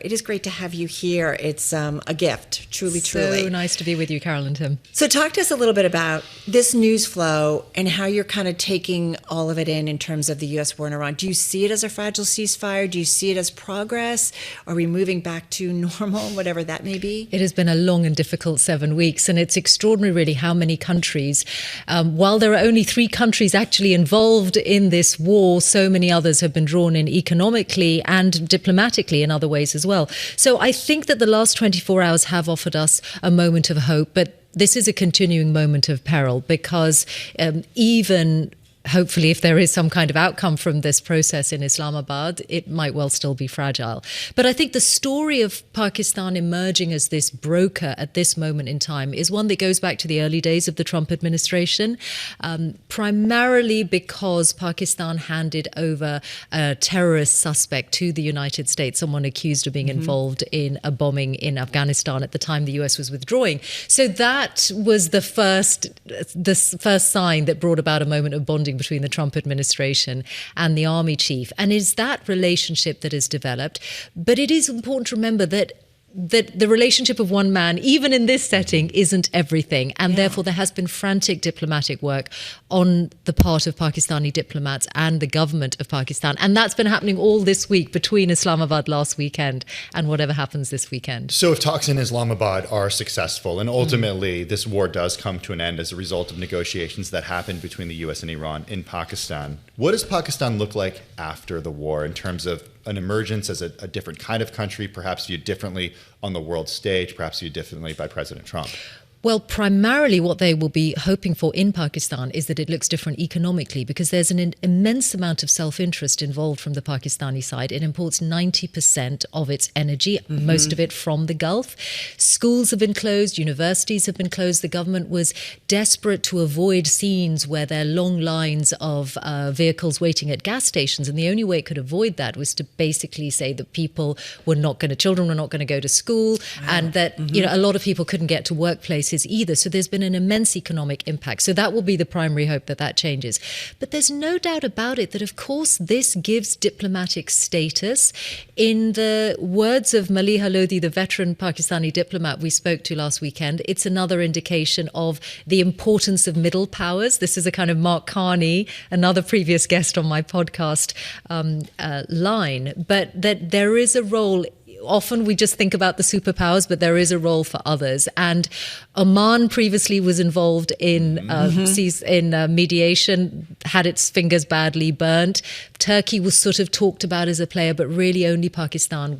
It is great to have you here. It's a gift, truly. So nice to be with you, Carol and Tim. So talk to us a little bit about this news flow and how you're kind of taking all of it in terms of the U.S. war in Iran. Do you see it as a fragile ceasefire? Do you see it as progress? Are we moving back to normal, whatever that may be? It has been a long and difficult 7 weeks, and it's extraordinary, really, how many countries, while there are only 3 countries actually involved in this war, so many others have been drawn in economically and diplomatically in other ways as well. So I think that the last 24 hours have offered us a moment of hope, but this is a continuing moment of peril because even hopefully, if there is some kind of outcome from this process in Islamabad, it might well still be fragile. But I think the story of Pakistan emerging as this broker at this moment in time is one that goes back to the early days of the Trump administration, primarily because Pakistan handed over a terrorist suspect to the United States, someone accused of being involved in a bombing in Afghanistan at the time the US was withdrawing. So that was the first sign that brought about a moment of bonding between the Trump administration and the army chief. And it's that relationship that has developed. But it is important to remember that the relationship of one man, even in this setting, isn't everything. And therefore, there has been frantic diplomatic work on the part of Pakistani diplomats and the government of Pakistan. And that's been happening all this week between Islamabad last weekend and whatever happens this weekend. So if talks in Islamabad are successful and ultimately this war does come to an end as a result of negotiations that happened between the U.S. and Iran in Pakistan, what does Pakistan look like after the war in terms of an emergence as a different kind of country, perhaps viewed differently on the world stage, perhaps viewed differently by President Trump? Well, primarily what they will be hoping for in Pakistan is that it looks different economically, because there's an immense amount of self-interest involved from the Pakistani side. It imports 90% of its energy, most of it from the Gulf. Schools have been closed, universities have been closed. The government was desperate to avoid scenes where there are long lines of vehicles waiting at gas stations. And the only way it could avoid that was to basically say that children were not going to go to school, and that a lot of people couldn't get to workplaces either. So there's been an immense economic impact. So that will be the primary hope that changes. But there's no doubt about it that, of course, this gives diplomatic status. In the words of Maliha Lodhi, the veteran Pakistani diplomat we spoke to last weekend, it's another indication of the importance of middle powers. This is a kind of Mark Carney, another previous guest on my podcast, line. But that there is a role. Often we just think about the superpowers, but there is a role for others. And Oman previously was involved in mediation, had its fingers badly burnt. Turkey was sort of talked about as a player, but really only Pakistan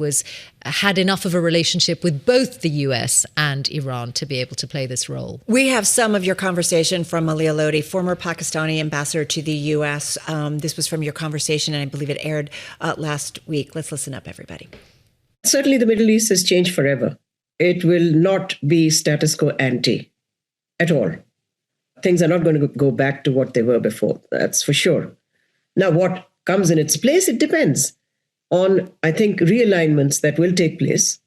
had enough of a relationship with both the US and Iran to be able to play this role. We have some of your conversation from Maliha Lodhi, former Pakistani ambassador to the US. This was from your conversation, and I believe it aired last week. Let's listen up, everybody. Certainly, the Middle East has changed forever. It will not be status quo ante at all. Things are not going to go back to what they were before, that's for sure. Now, what comes in its place, it depends on, I think, realignments that will take place,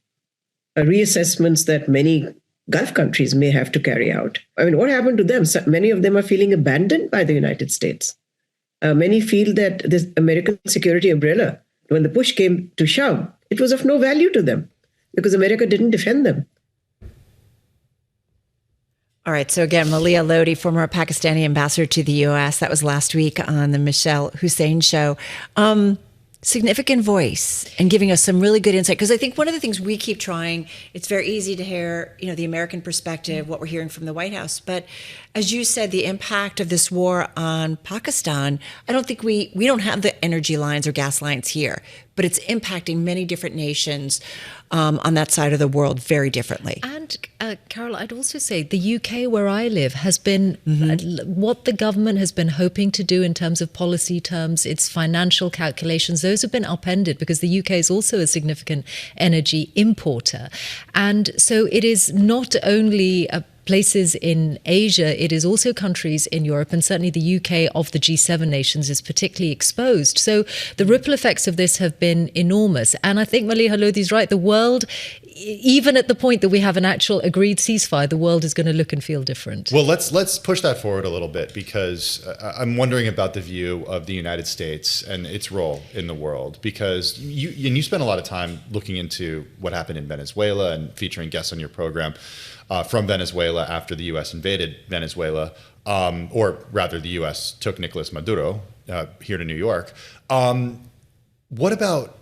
reassessments that many Gulf countries may have to carry out. I mean, what happened to them? So many of them are feeling abandoned by the United States. Many feel that this American security umbrella, when the push came to shove, it was of no value to them because America didn't defend them. All right. So again, Maliha Lodhi, former Pakistani ambassador to the U.S. That was last week on the Mishal Husain Show. Significant voice and giving us some really good insight. Because I think one of the things we keep trying, it's very easy to hear, the American perspective, what we're hearing from the White House. But as you said, the impact of this war on Pakistan, I don't think we don't have the energy lines or gas lines here, but it's impacting many different nations on that side of the world very differently. And Carol, I'd also say the UK, where I live, has been what the government has been hoping to do in terms of policy terms, its financial calculations, those have been upended because the UK is also a significant energy importer. And so it is not only places in Asia, it is also countries in Europe, and certainly the UK of the G7 nations is particularly exposed. So the ripple effects of this have been enormous. And I think Maliha Lodhi is right. The world even at the point that we have an actual agreed ceasefire, the world is going to look and feel different. Well, let's push that forward a little bit, because I'm wondering about the view of the United States and its role in the world, because you spent a lot of time looking into what happened in Venezuela and featuring guests on your program from Venezuela after the U.S. invaded Venezuela, or rather the U.S. took Nicolas Maduro here to New York. What about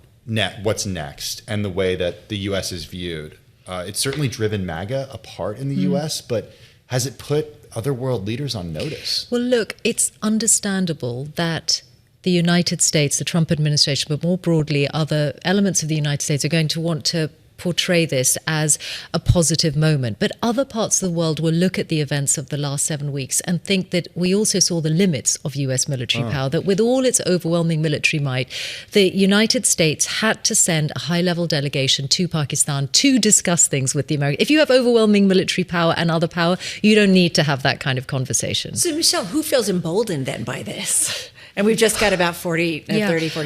what's next and the way that the U.S. is viewed? It's certainly driven MAGA apart in the U.S., but has it put other world leaders on notice? Well, look, it's understandable that the United States, the Trump administration, but more broadly, other elements of the United States are going to want to portray this as a positive moment. But other parts of the world will look at the events of the last 7 weeks and think that we also saw the limits of US military power, that with all its overwhelming military might, the United States had to send a high-level delegation to Pakistan to discuss things with the Americans. If you have overwhelming military power and other power, you don't need to have that kind of conversation. So, Mishal, who feels emboldened then by this? And we've just got about 40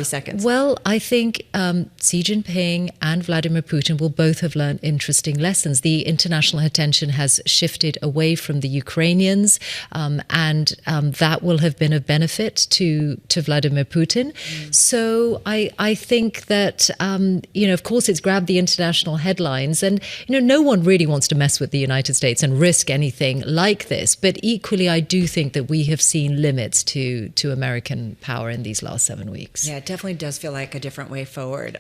seconds. Well, I think Xi Jinping and Vladimir Putin will both have learned interesting lessons. The international attention has shifted away from the Ukrainians, and that will have been of benefit to Vladimir Putin. So I think that, of course, it's grabbed the international headlines. And, no one really wants to mess with the United States and risk anything like this. But equally, I do think that we have seen limits to American power in these last 7 weeks. Yeah, it definitely does feel like a different way forward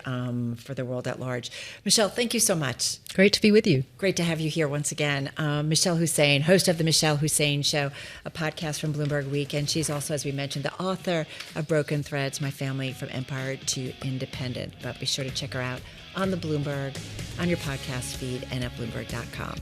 for the world at large. Mishal, thank you so much. Great to be with you. Great to have you here once again. Mishal Husain, host of the Mishal Husain Show, a podcast from Bloomberg Week. And she's also, as we mentioned, the author of Broken Threads, My Family from Empire to Independent. But be sure to check her out on the Bloomberg, on your podcast feed, and at Bloomberg.com.